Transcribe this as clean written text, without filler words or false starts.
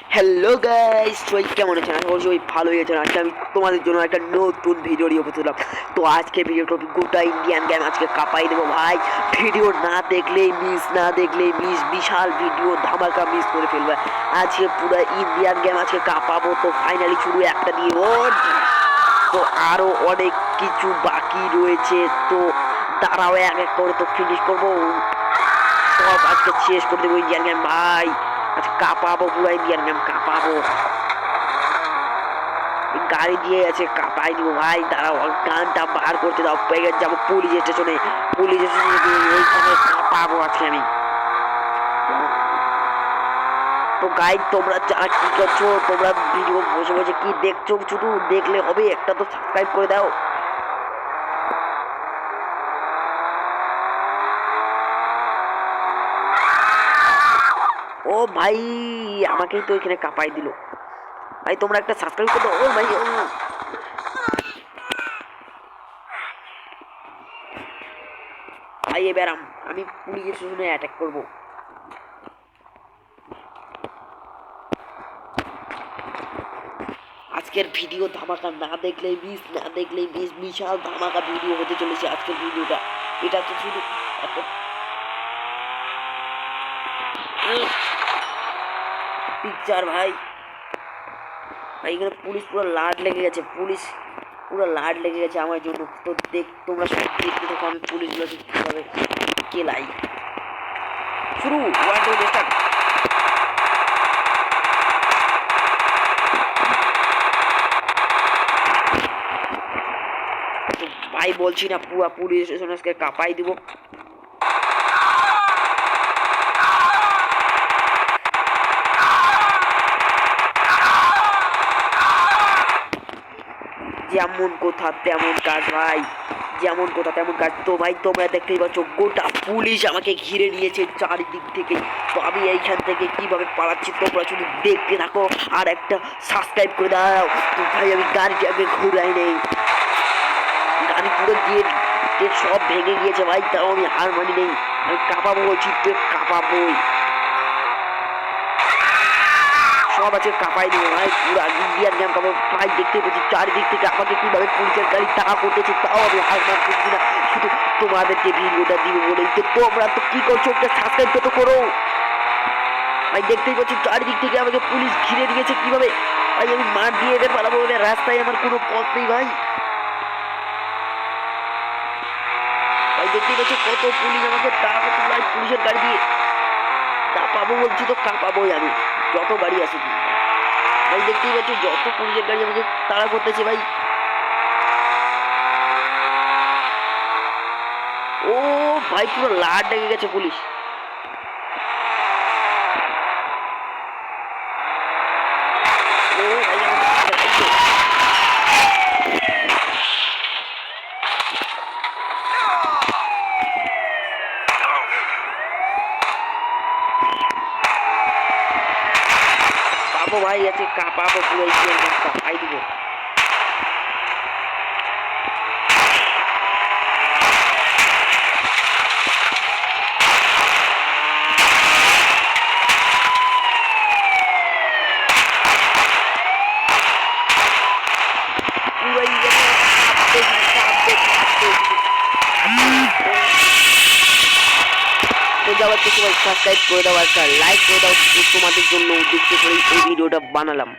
Hello guys, সবাই কেমন আছেন? আশা করছি সবাই ভালোই আছেন। আজকে আমি তোমাদের জন্য একটা নতুন ভিডিও নিয়ে উপস্থিত। তো আজকে ভিডিও টপিক গোটা ইন্ডিয়ান গেম আজকে কাঁপাই দেবো ভাই। ভিডিও না দেখলেই মিস, বিশাল ভিডিও ধামাকা মিস করে ফেলবে। আজকে পুরো ইন্ডিয়ান গেম আজকে কাঁপাবো। তো ফাইনালি শুরু একটা দিয়ে তো আরও অনেক কিছু বাকি রয়েছে। তো দাঁড়াও এক এক করে তো ফিনিশ করবো, সব আজকে শেষ করে দেবো ইন্ডিয়ান গেম ভাই। আচ্ছা কাঁপাবো, পুরো ইন্ডিয়ান গেম কাঁপাবো। গাড়ি দিয়ে আছে কাঁপাই দিব ভাই। দাঁড়াও গানটা বার করতে দাও, পেয়ে যাবো পুলিশ স্টেশনে। পুলিশ স্টেশনে এইখানে কাঁপাবো আজকে আমি। তো গাইড তোমরা যারা কি করছো, তোমরা ভিডিও বসে বসে কি দেখছো? শুধু দেখলে হবে, একটা তো সাবস্ক্রাইব করে দাও। ও ভাই আমাকেই তো এখানে কাঁপাই দিল ভাই। তোমরা একটা সাবস্ক্রাইব করে দাও। ও ভাই ভাই এবার আমি পুলিশ স্টেশনে অ্যাটাক করবো। আজকের ভিডিও ধামাকা, না দেখলেই মিস, বিশাল ধামাকা ভিডিও হতে চলেছে আজকের ভিডিওটা। এটা তো শুধু পিকচার ভাই। ভাই এখানে পুলিশ পুরো লাড লেগে গেছে, পুলিশ পুরো লাড লেগে গেছে আমার জন্য। তো তোমরা সব দেখতে থাকো আমি পুলিশগুলোকে কীভাবে কেলাই। শুরু, ওয়ান টু স্টার্ট। ভাই বলছি না পুরো পুলিশ স্টেশন আজকে কাঁপাই দিব। যেমন কথা তেমন কাজ ভাই, যেমন কথা তেমন কাজ। তো ভাই তোমরা দেখতেই পাচ্ছ গোটা পুলিশ আমাকে ঘিরে নিয়েছে চারিদিক থেকে। তো আমি এইখান থেকে কিভাবে পালাচ্ছি তোমরা শুধু দেখতে থাকো, আর একটা সাবস্ক্রাইব করে দাও। তো ভাই আমি গাড়িটি আগে ঘুরাই নেই, গাড়ি পুরো দিয়ে সব ভেঙে গিয়েছে ভাই, তাও আমি হার মানি নেই। আমি কাঁপাবো বলছি, তো কাঁপাবোই, সব আছে কাঁপাই দেবো ভাই। পুরো ইন্ডিয়ান গেম কাঁপাবো ভাই। দেখতে পাচ্ছি চারিদিক থেকে আমাকে কিভাবে পুলিশের গাড়ি তাড়া করতেছে, তাও আমি হার মানতেছি না। শুধু তোমাদেরকে ভিডিওটা দিব বলেই তো। তোমরা তো কি করছো, একটা সাবস্ক্রাইব তো করো ভাই। দেখতেই পাচ্ছি চারিদিক থেকে আমাকে পুলিশ ঘিরে নিয়েছে কিভাবে ভাই। আমি মার দিয়ে এবার পালাবো, এবার রাস্তায় আমার কোনো পথ নেই ভাই। ভাই দেখতেই পাচ্ছি কত পুলিশ আমাকে তাড়া করছে ভাই, পুলিশের গাড়ি দিয়ে। কাঁপাবো বলছি তো কাঁপাবোই আমি, যত গাড়ি আছে ভাই। দেখতেই পাচ্ছি যত পুলিশের গাড়ি আমাকে তাড়া করতেছে ভাই। ও ভাই পুরো লাট লেগে গেছে পুলিশ। ও ভাই পাবো ভাই, আছে কাঁপাবো পুরো কাঁপাই দিব। যাওয়ার থেকে সাবস্ক্রাইব করে দাও, একটা লাইক করে দাও। তোমাদের জন্য উদ্দেশ্য করে এই ভিডিওটা বানালাম।